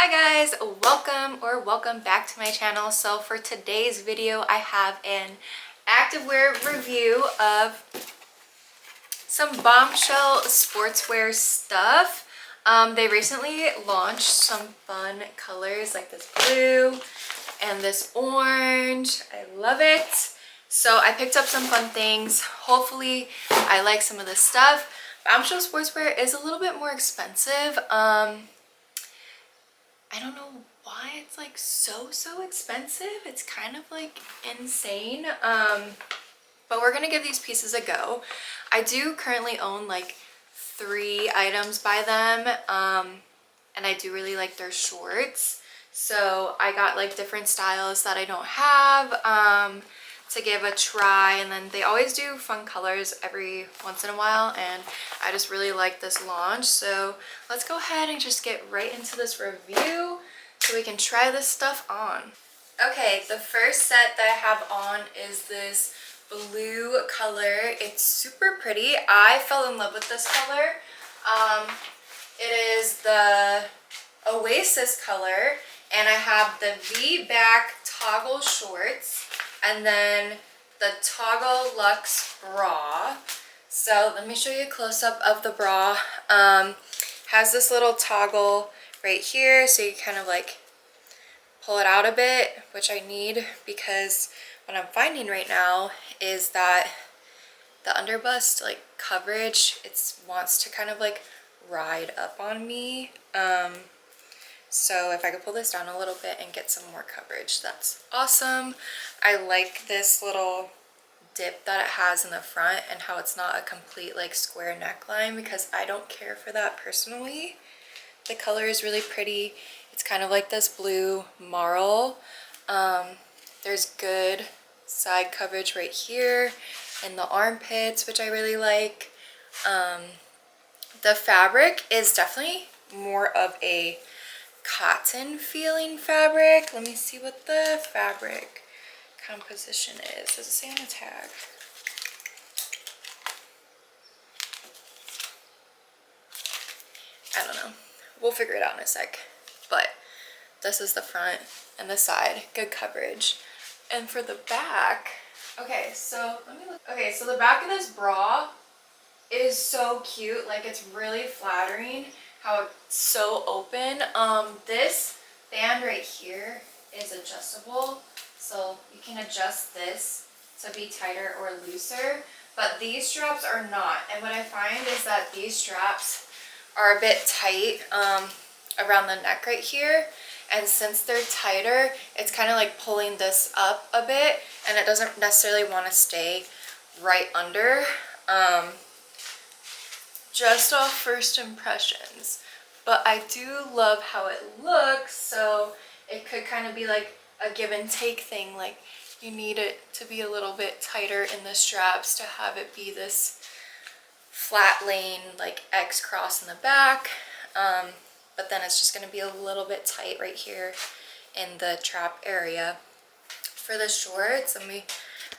Hi guys, welcome back to my channel. So for today's video, I have an activewear review of some Bombshell Sportswear stuff. They recently launched some fun colors like this blue and this orange. I love it. So I picked up some fun things. Hopefully I like some of this stuff. Bombshell Sportswear is a little bit more expensive. I don't know why it's like so expensive. It's kind of like insane. But we're gonna give these pieces a go. I do currently own like 3 items by them, and I do really like their shorts. So I got like different styles that I don't have to give a try, and then they always do fun colors every once in a while, and I just really like this launch. So let's go ahead and just get right into this review so we can try this stuff on. Okay, the first set that I have on is this blue color. It's super pretty. I fell in love with this color. It is the Oasis color, and I have the Vback toggle shorts and then the toggle Luxe Bra. So let me show you a close-up of the bra. Has this little toggle right here, so you kind of like pull it out a bit, which I need because what I'm finding right now is that the underbust like coverage, it wants to kind of like ride up on me. So if I could pull this down a little bit and get some more coverage, that's awesome. I like this little dip that it has in the front and how it's not a complete like square neckline, because I don't care for that personally. The color is really pretty. It's kind of like this blue marl. There's good side coverage right here in the armpits, which I really like. The fabric is definitely more of a cotton feeling fabric. Let me see what the fabric composition is. Does it say on the tag? I don't know. We'll figure it out in a sec. But this is the front and the side. Good coverage. And for the back, okay, so let me look. Okay, so the back of this bra is so cute. Like, it's really flattering how it's so open. This band right here is adjustable, so you can adjust this to be tighter or looser, but these straps are not. And what I find is that these straps are a bit tight around the neck right here, and since they're tighter, it's kind of like pulling this up a bit, and it doesn't necessarily want to stay right under. Just off first impressions, but I do love how it looks. So it could kind of be like a give and take thing, like you need it to be a little bit tighter in the straps to have it be this flat lane like X cross in the back, but then it's just going to be a little bit tight right here in the trap area. For the shorts, let me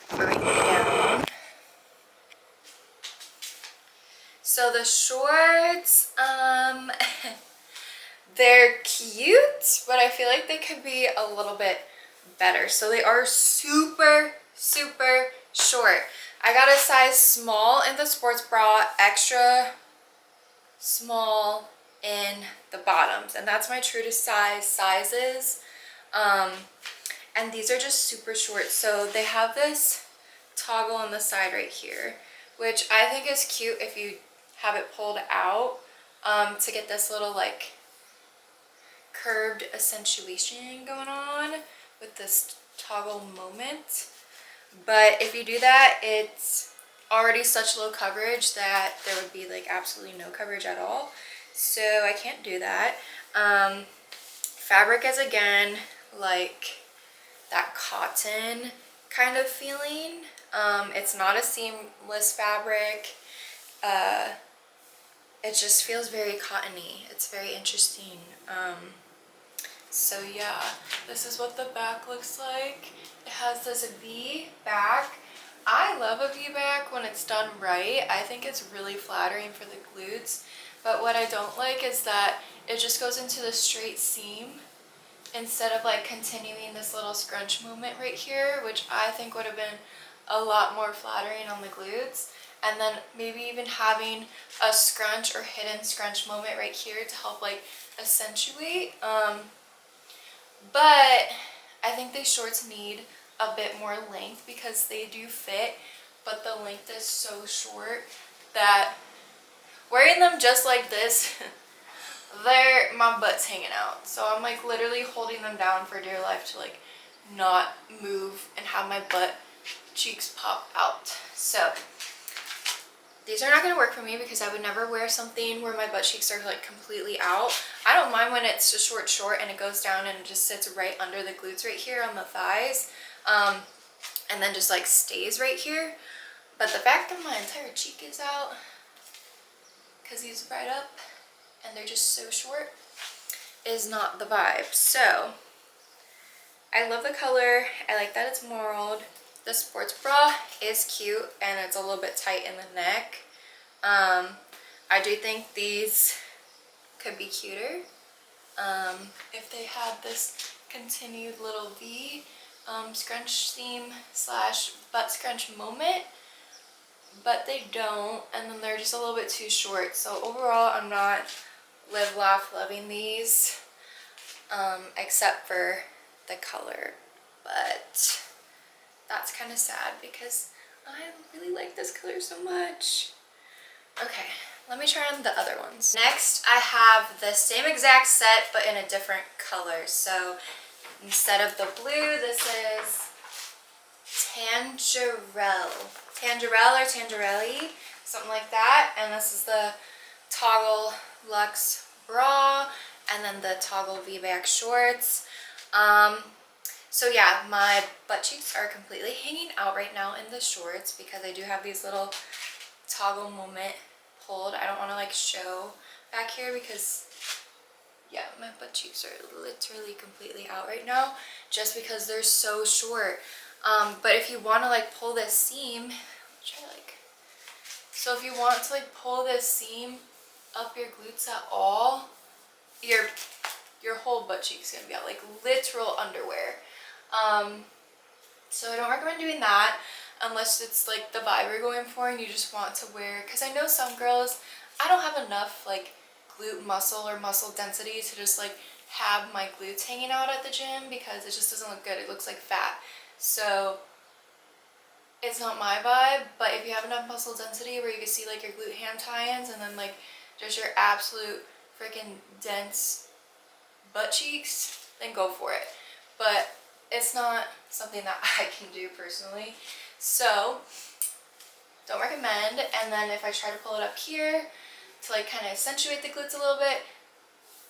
bring it down. So the shorts, they're cute, but I feel like they could be a little bit better. So they are super short. I got a size small in the sports bra, extra small in the bottoms, and that's my true to size sizes. And these are just super short. So they have this toggle on the side right here, which I think is cute if you have it pulled out, to get this little like curved accentuation going on with this toggle moment. But if you do that, it's already such low coverage that there would be like absolutely no coverage at all, so I can't do that. Fabric is again like that cotton kind of feeling. It's not a seamless fabric. It just feels very cottony. It's very interesting. So yeah, this is what the back looks like. It has this V back. I love a V back when it's done right. I think it's really flattering for the glutes. But what I don't like is that it just goes into the straight seam instead of like continuing this little scrunch movement right here, which I think would have been a lot more flattering on the glutes. And then maybe even having a scrunch or hidden scrunch moment right here to help like accentuate. But I think these shorts need a bit more length because they do fit, but the length is so short that wearing them just like this, my butt's hanging out. So I'm like literally holding them down for dear life to like not move and have my butt cheeks pop out. So these are not going to work for me because I would never wear something where my butt cheeks are like completely out. I don't mind when it's just short and it goes down and it just sits right under the glutes right here on the thighs, and then just like stays right here. But the fact that my entire cheek is out because he's right up and they're just so short is not the vibe. So I love the color. I like that it's marled. The sports bra is cute and it's a little bit tight in the neck. I do think these could be cuter if they had this continued little V scrunch seam slash butt scrunch moment, but they don't, and then they're just a little bit too short. So overall, I'm not live laugh loving these, except for the color, but that's kind of sad because I really like this color so much. Okay, let me try on the other ones. Next, I have the same exact set but in a different color. So instead of the blue, this is Tangerelle or Tangerelle, something like that. And this is the toggle Luxe Bra and then the toggle Vback shorts. So yeah, my butt cheeks are completely hanging out right now in the shorts because I do have these little toggle moment pulled. I don't want to like show back here because yeah, my butt cheeks are literally completely out right now just because they're so short. But if you want to like pull this seam, so if you want to like pull this seam up your glutes at all, your whole butt cheek's gonna be out, like literal underwear. So I don't recommend doing that unless it's like the vibe you're going for and you just want to wear, because I know some girls, I don't have enough like glute muscle or muscle density to just like have my glutes hanging out at the gym because it just doesn't look good. It looks like fat. So it's not my vibe. But if you have enough muscle density where you can see like your glute ham tie-ins and then like just your absolute freaking dense butt cheeks, then go for it. But it's not something that I can do personally, so don't recommend. And then if I try to pull it up here to like kind of accentuate the glutes a little bit,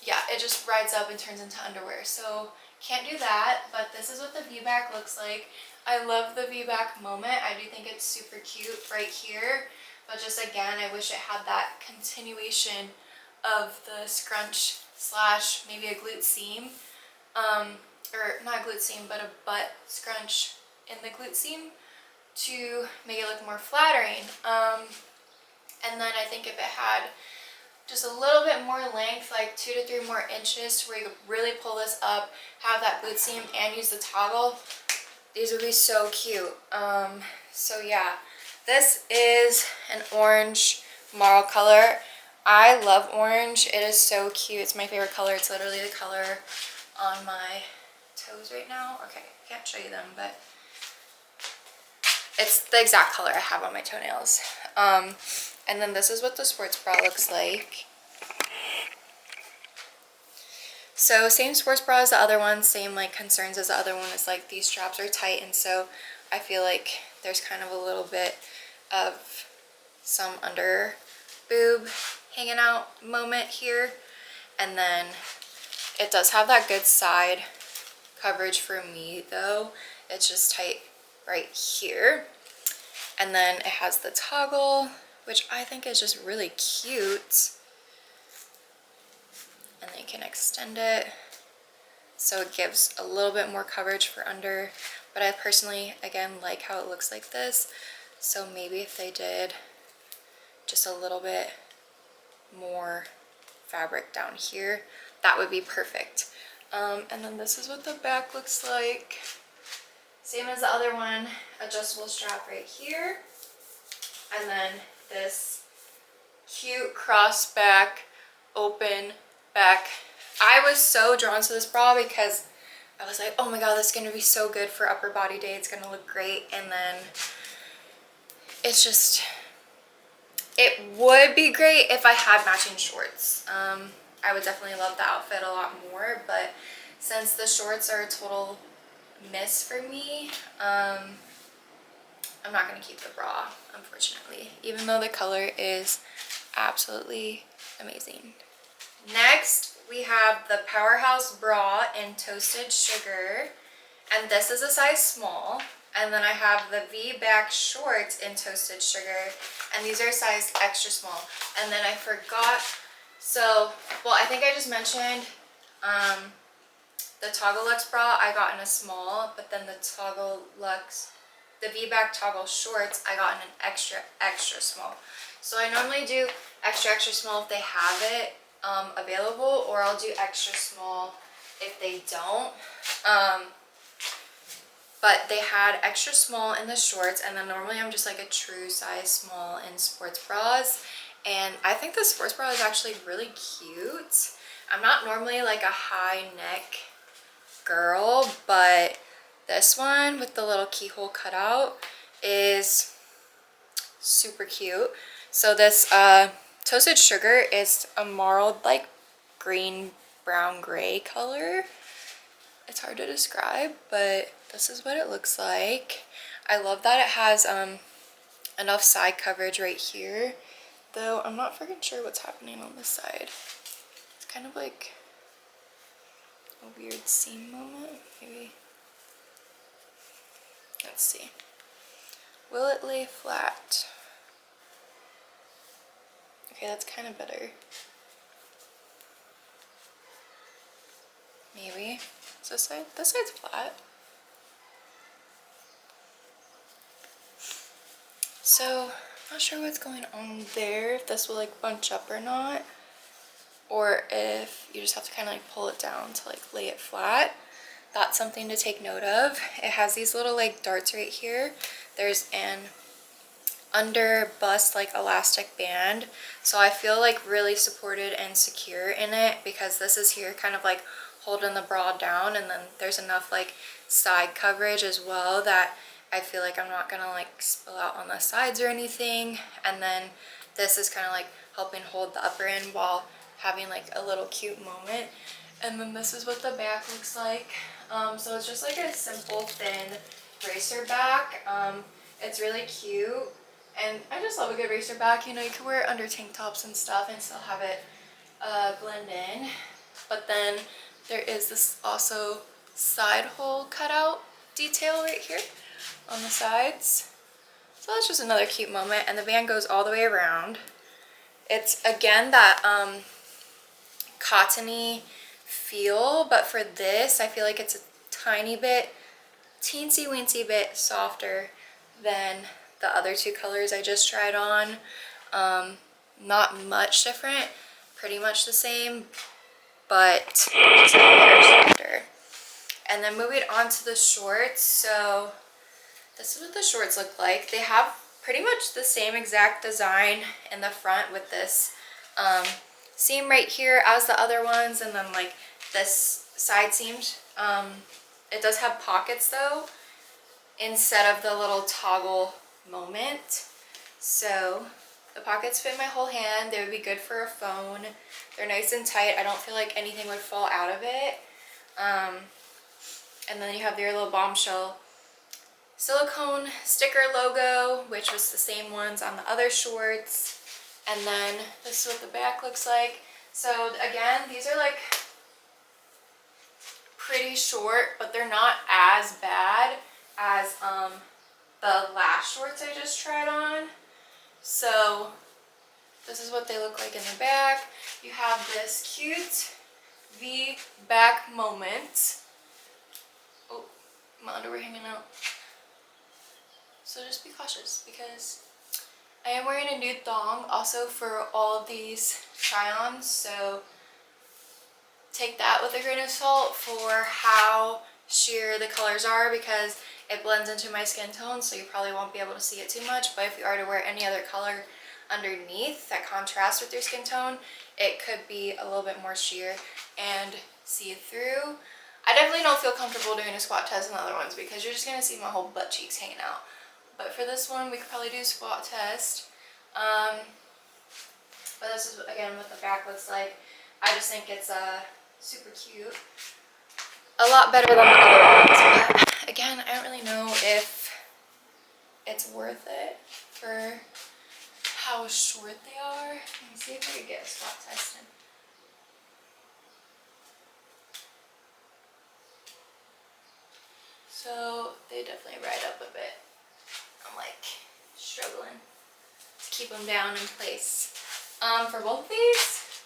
yeah, it just rides up and turns into underwear, so can't do that. But this is what the V-back looks like. I love the V-back moment. I do think it's super cute right here, but just again, I wish it had that continuation of the scrunch slash maybe a glute seam, or not a glute seam, but a butt scrunch in the glute seam to make it look more flattering. And then I think if it had just a little bit more length, like 2 to 3 more inches to where you could really pull this up, have that glute seam and use the toggle, these would be so cute. So yeah, this is an orange marl color. I love orange. It is so cute. It's my favorite color. It's literally the color on my toes right now. Okay, I can't show you them, but it's the exact color I have on my toenails. And then this is what the sports bra looks like. So same sports bra as the other one, same like concerns as the other one. Is like these straps are tight, and so I feel like there's kind of a little bit of some under boob hanging out moment here. And then it does have that good side coverage for me though. It's just tight right here. And then it has the toggle, which I think is just really cute. And then you can extend it so it gives a little bit more coverage for under. But I personally, again, like how it looks like this. So maybe if they did just a little bit more fabric down here, that would be perfect. And then this is what the back looks like. Same as the other one, adjustable strap right here. And then this cute cross back, open back. I was so drawn to this bra because I was like, oh my god, this is going to be so good for upper body day. It's going to look great. And then it's just, it would be great if I had matching shorts. I would definitely love the outfit a lot more, but since the shorts are a total miss for me, I'm not going to keep the bra, unfortunately, even though the color is absolutely amazing. Next, we have the Powerhouse Bra in Toasted Sugar, and this is a size small. And then I have the Vback shorts in Toasted Sugar, and these are sized extra small. And then I forgot, so, well, I think I just mentioned the Toggle Luxe bra I got in a small, but then the Vback Toggle shorts I got in an extra small. So I normally do extra small if they have it available, or I'll do extra small if they don't. But they had extra small in the shorts, and then normally I'm just like a true size small in sports bras. And I think the sports bra is actually really cute. I'm not normally like a high neck girl, but this one with the little keyhole cutout is super cute. So this Toasted Sugar is a marled like green, brown, gray color. It's hard to describe, but this is what it looks like. I love that it has enough side coverage right here, though I'm not freaking sure what's happening on this side. It's kind of like a weird seam moment, maybe. Let's see. Will it lay flat? Okay, that's kind of better. Maybe. Is this side? This side's flat. So, not sure what's going on there, if this will like bunch up or not, or if you just have to kind of like pull it down to like lay it flat. That's something to take note of. It has these little like darts right here. There's an under bust like elastic band, so I feel like really supported and secure in it, because this is here kind of like holding the bra down, and then there's enough like side coverage as well that I feel like I'm not gonna like spill out on the sides or anything. And then this is kind of like helping hold the upper end while having like a little cute moment. And then this is what the back looks like. So it's just like a simple thin racer back. It's really cute, and I just love a good racer back. You know, you can wear it under tank tops and stuff and still have it blend in. But then there is this also side hole cutout detail right here on the sides. So that's just another cute moment, and the band goes all the way around. It's again that cottony feel, but for this I feel like it's a tiny bit, teensy weensy bit softer than the other two colors I just tried on. Not much different, pretty much the same, but just a hair softer. And then moving on to the shorts, so this is what the shorts look like. They have pretty much the same exact design in the front with this seam right here as the other ones, and then like this side seams. It does have pockets though, instead of the little toggle moment. So the pockets fit my whole hand. They would be good for a phone. They're nice and tight. I don't feel like anything would fall out of it. And then you have your little Bombshell silicone sticker logo, which was the same ones on the other shorts. And then this is what the back looks like. So again, these are like pretty short, but they're not as bad as the last shorts I just tried on. So this is what they look like in the back. You have this cute V-back moment. Oh, my underwear hanging out. So just be cautious, because I am wearing a nude thong also for all of these try-ons, so take that with a grain of salt for how sheer the colors are, because it blends into my skin tone, so you probably won't be able to see it too much. But if you are to wear any other color underneath that contrasts with your skin tone, it could be a little bit more sheer and see through. I definitely don't feel comfortable doing a squat test in the other ones because you're just going to see my whole butt cheeks hanging out. But for this one, we could probably do a squat test. But this is, again, what the back looks like. I just think it's super cute. A lot better than the other ones. But again, I don't really know if it's worth it for how short they are. Let me see if I can get a squat test in. So they definitely ride up a bit. I'm like struggling to keep them down in place. For both of these,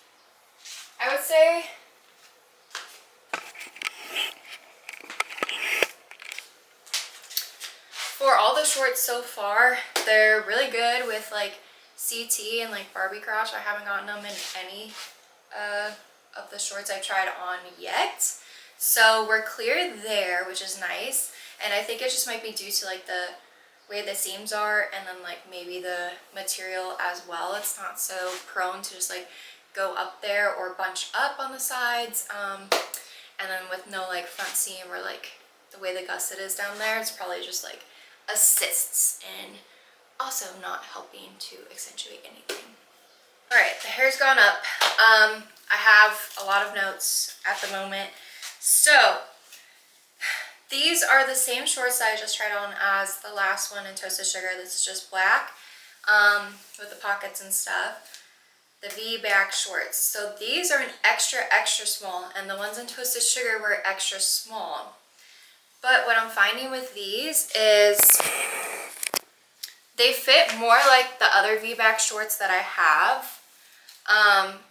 I would say for all the shorts so far, they're really good with like CT and like Barbie crotch. I haven't gotten them in any of the shorts I've tried on yet. So we're clear there, which is nice. And I think it just might be due to like the way the seams are, and then like maybe the material as well. It's not so prone to just like go up there or bunch up on the sides. And then with no like front seam or like the way the gusset is down there, it's probably just like assists in also not helping to accentuate anything. All right, the hair's gone up. I have a lot of notes at the moment. So these are the same shorts that I just tried on as the last one in Toasted Sugar. This is just black with the pockets and stuff. The Vback shorts. So these are an extra, extra small, and the ones in Toasted Sugar were extra small. But what I'm finding with these is they fit more like the other Vback shorts that I have.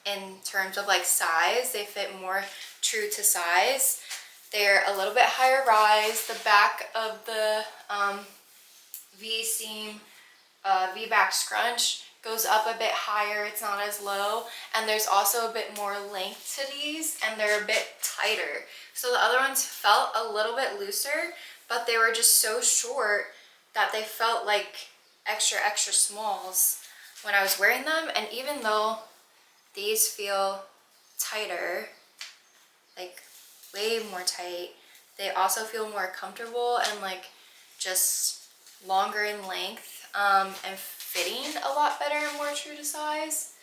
In terms of like size, they fit more true to size. They're a little bit higher rise. The back of the V-seam Vback scrunch goes up a bit higher. It's not as low, and there's also a bit more length to these, and they're a bit tighter. So the other ones felt a little bit looser, but they were just so short that they felt like extra, extra smalls when I was wearing them. And even though these feel tighter, like way more tight, they also feel more comfortable and like just longer in length, and fitting a lot better and more true to size.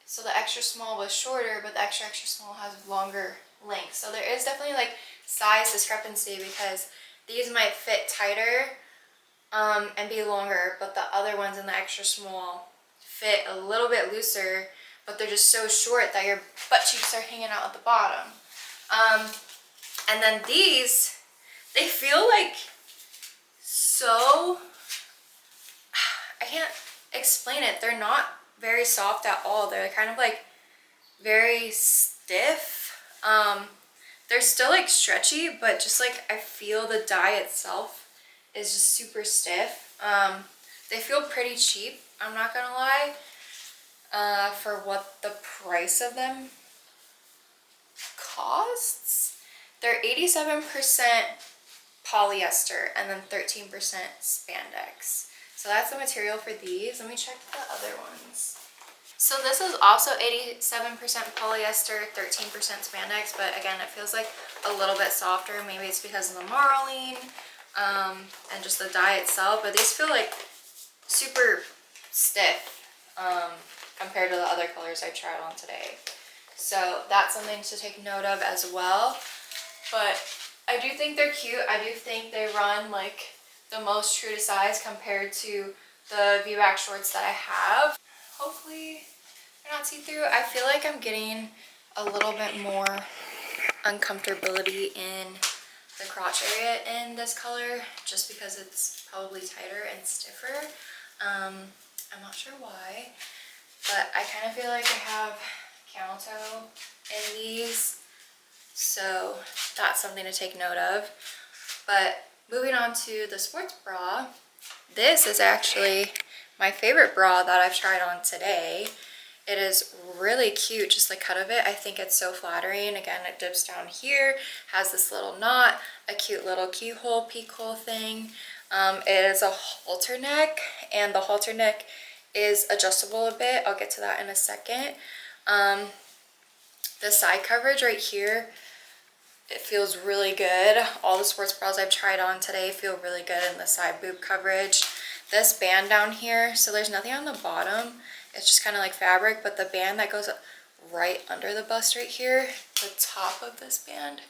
So the extra small was shorter, but the extra, extra small has longer length. So there is definitely like size discrepancy, because these might fit tighter and be longer, but the other ones in the extra small fit a little bit looser, but they're just so short that your butt cheeks are hanging out at the bottom. And then these, they feel like so, I can't explain it. They're not very soft at all. They're kind of like very stiff. They're still like stretchy, but just like I feel the dye itself is just super stiff. They feel pretty cheap, I'm not gonna lie, for what the price of them costs. They're 87% polyester and then 13% spandex. So that's the material for these. Let me check the other ones. So this is also 87% polyester, 13% spandex, but again, it feels like a little bit softer. Maybe it's because of the marling and just the dye itself, but these feel like super stiff compared to the other colors I tried on today. So that's something to take note of as well. But I do think they're cute. I do think they run like the most true to size compared to the Vback shorts that I have. Hopefully they're not see-through. I feel like I'm getting a little bit more uncomfortability in the crotch area in this color, just because it's probably tighter and stiffer. I'm not sure why, but I kind of feel like I have camel toe in these, so that's something to take note of. But moving on to the sports bra, This is actually my favorite bra that I've tried on today. It is really cute, just the cut of it. I think it's so flattering. Again, it dips down here, has this little knot, a cute little keyhole, peek hole thing. It is a halter neck, and the halter neck is adjustable a bit. I'll get to that in a second. The side coverage right here, it feels really good. All the sports bras I've tried on today feel really good in the side boob coverage. This band down here, so there's nothing on the bottom. It's just kind of like fabric, but the band that goes right under the bust right here, the top of this band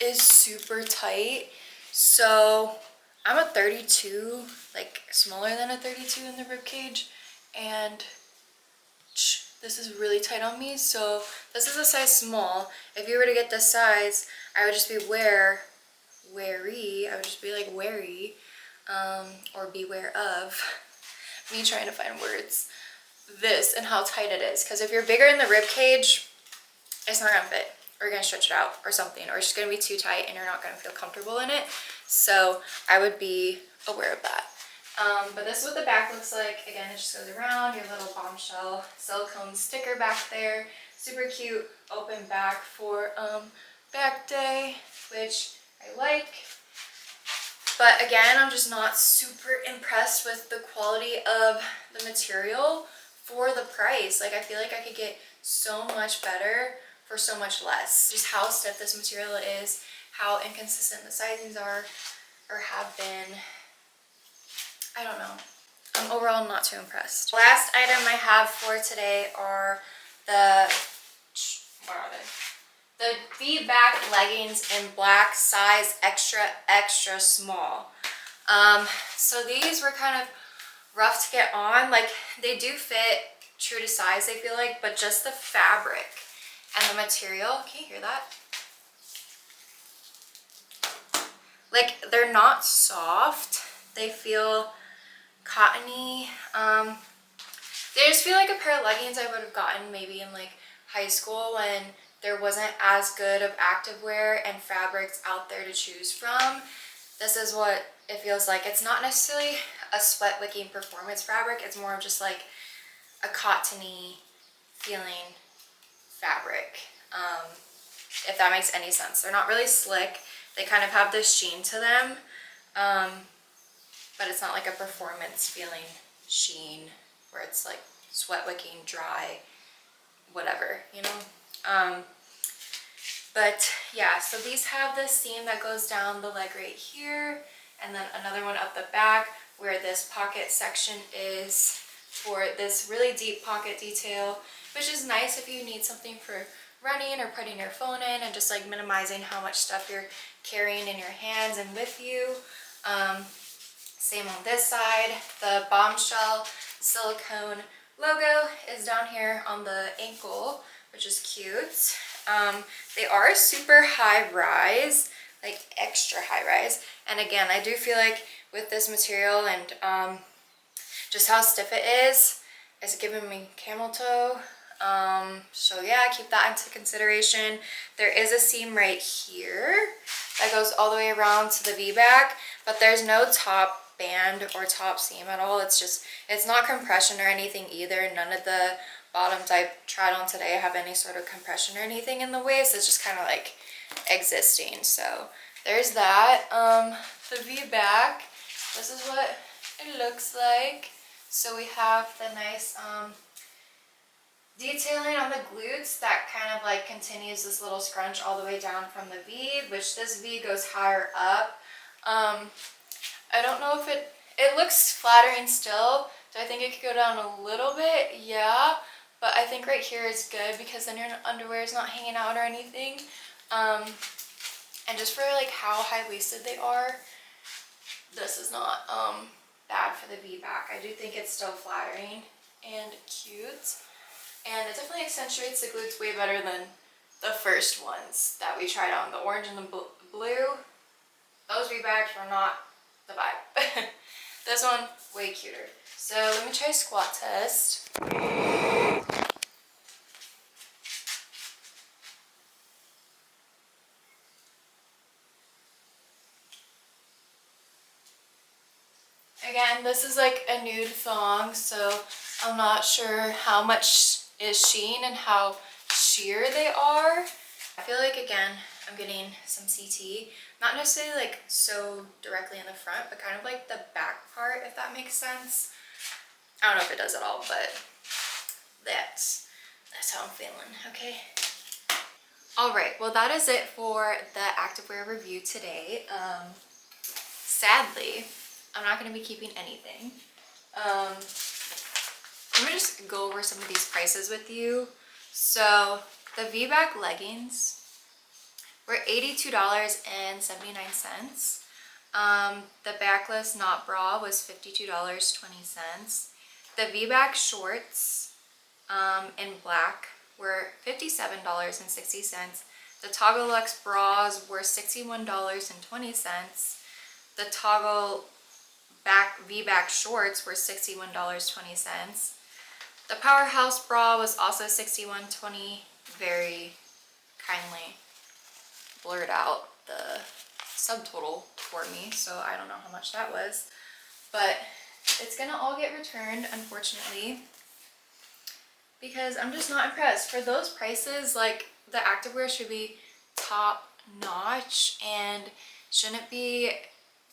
is super tight. So I'm a 32, like smaller than a 32 in the rib cage, and this is really tight on me. So this is a size small. If you were to get this size, I would just be wary. I would just be like wary, or beware of me trying to find words. This and how tight it is, because if you're bigger in the rib cage, it's not gonna fit, or you're gonna stretch it out or something, or it's just gonna be too tight and you're not gonna feel comfortable in it. So I would be aware of that. But this is what the back looks like. Again, it just goes around, your little Bombshell silicone sticker back there. Super cute, open back for back day, which I like. But again, I'm just not super impressed with the quality of the material for the price. Like, I feel like I could get so much better for so much less. Just how stiff this material is, how inconsistent the sizings are or have been. I don't know. I'm overall not too impressed. Last item I have for today are the, what are they? The Vback leggings in black, size extra small. So these were kind of rough to get on. Like, they do fit true to size, I feel like, but just the fabric and the material, can you hear that? Like, they're not soft. They feel cottony. They just feel like a pair of leggings I would have gotten maybe in like high school when there wasn't as good of activewear and fabrics out there to choose from. This is what it feels like. It's not necessarily a sweat wicking performance fabric. It's more of just like a cottony feeling fabric, if that makes any sense. They're not really slick. They kind of have this sheen to them, but it's not like a performance feeling sheen where it's like sweat wicking, dry, whatever, you know? But yeah, so these have this seam that goes down the leg right here, and then another one up the back where this pocket section is for this really deep pocket detail, which is nice if you need something for running or putting your phone in and just like minimizing how much stuff you're carrying in your hands and with you. Same on this side. The Bombshell silicone logo is down here on the ankle, which is cute. They are super high rise, like extra high rise. And again, I do feel like with this material and just how stiff it is, it's giving me camel toe. So yeah, keep that into consideration. There is a seam right here that goes all the way around to the V-back, but there's no top band or top seam at all. It's just, it's not compression or anything either. None of the bottoms I tried on today have any sort of compression or anything in the waist. It's just kind of like existing. So there's that. The V-back, this is what it looks like. So we have the nice detailing on the glutes that kind of like continues this little scrunch all the way down from the V, which this V goes higher up. I don't know if it looks flattering still. Do I think it could go down a little bit? Yeah, but I think right here is good because then your underwear is not hanging out or anything. And just for like how high-waisted they are, this is not bad for the V-back. I do think it's still flattering and cute. And it definitely accentuates the glutes way better than the first ones that we tried on. The orange and the blue, those V-backs were not the vibe. This one, way cuter. So let me try a squat test. Again, this is like a nude thong, so I'm not sure how much is sheen and how sheer they are. I feel like, again, I'm getting some CT, not necessarily like so directly in the front, but kind of like the back part, if that makes sense. I don't know if it does at all, but that's how I'm feeling, okay? All right, well, that is it for the activewear review today. Sadly, I'm not going to be keeping anything. Let me just go over some of these prices with you. So the Vback leggings were $82.79. The backless knot bra was $52.20. The Vback shorts in black were $57.60. The toggle Luxe bras were $61.20. The toggle Vback shorts were $61.20. The Powerhouse Bra was also $61.20. Very kindly blurred out the subtotal for me, so I don't know how much that was. But it's gonna all get returned, unfortunately, because I'm just not impressed. For those prices, like, the activewear should be top notch and shouldn't be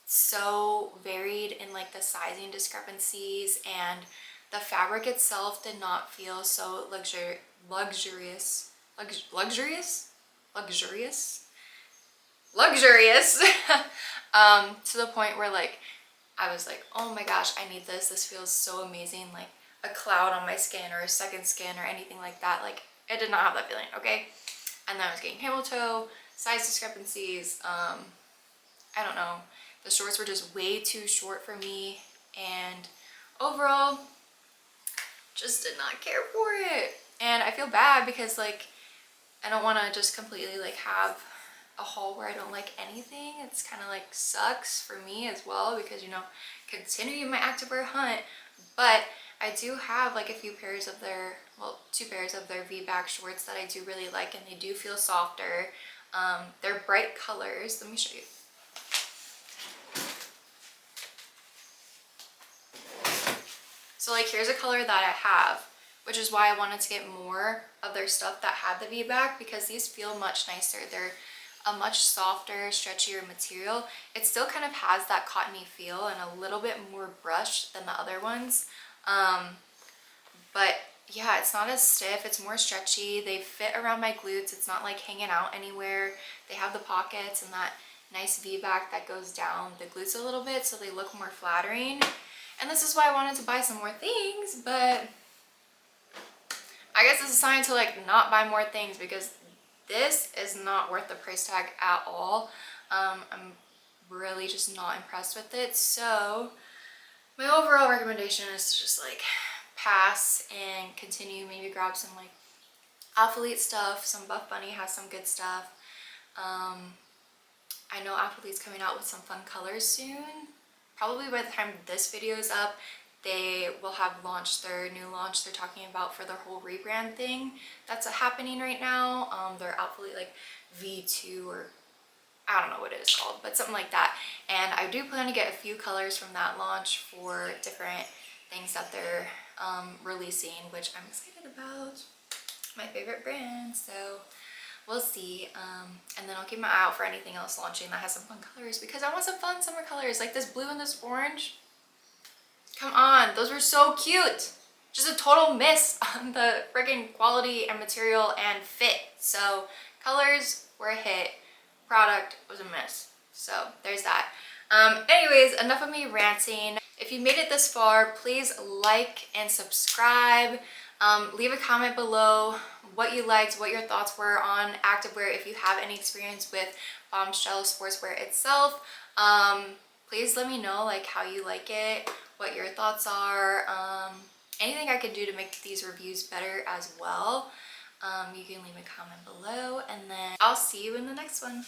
so varied in like the sizing discrepancies, and the fabric itself did not feel so luxurious to the point where like I was like, oh my gosh, I need this feels so amazing, like a cloud on my skin or a second skin or anything like that. Like, it did not have that feeling, okay? And then I was getting camel toe, size discrepancies, I don't know, the shorts were just way too short for me, and overall just did not care for it. And I feel bad because like I don't want to just completely like have a haul where I don't like anything. It's kind of like sucks for me as well, because, you know, continuing my activewear hunt. But I do have like a few pairs of their, well, 2 pairs of their Vback shorts that I do really like, and they do feel softer. They're bright colors. Let me show you. So like, here's a color that I have, which is why I wanted to get more of their stuff that had the Vback, because these feel much nicer. They're a much softer, stretchier material. It still kind of has that cottony feel and a little bit more brushed than the other ones. But yeah, it's not as stiff, it's more stretchy. They fit around my glutes. It's not like hanging out anywhere. They have the pockets and that nice V-back that goes down the glutes a little bit, so they look more flattering. And this is why I wanted to buy some more things, but I guess it's a sign to like not buy more things, because this is not worth the price tag at all. I'm really just not impressed with it. So my overall recommendation is to just like pass and continue, maybe grab some like Athlete stuff. Some Buff Bunny has some good stuff. I know Athlete's coming out with some fun colors soon. Probably by the time this video is up, they will have launched their new launch they're talking about for their whole rebrand thing that's happening right now. Their Athlete like V2, or I don't know what it is called, but something like that. And I do plan to get a few colors from that launch for different things that they're releasing, which I'm excited about. My favorite brand, so we'll see. And then I'll keep my eye out for anything else launching that has some fun colors, because I want some fun summer colors like this blue and this orange. Come on, those were so cute. Just a total miss on the friggin' quality and material and fit. So colors were a hit, product was a miss. So there's that. Anyways, enough of me ranting. If you made it this far, please like and subscribe. Leave a comment below what you liked, what your thoughts were on activewear, if you have any experience with Bombshell Sportswear itself. Please let me know like how you like it, what your thoughts are, anything I could do to make these reviews better as well. You can leave a comment below, and then I'll see you in the next one.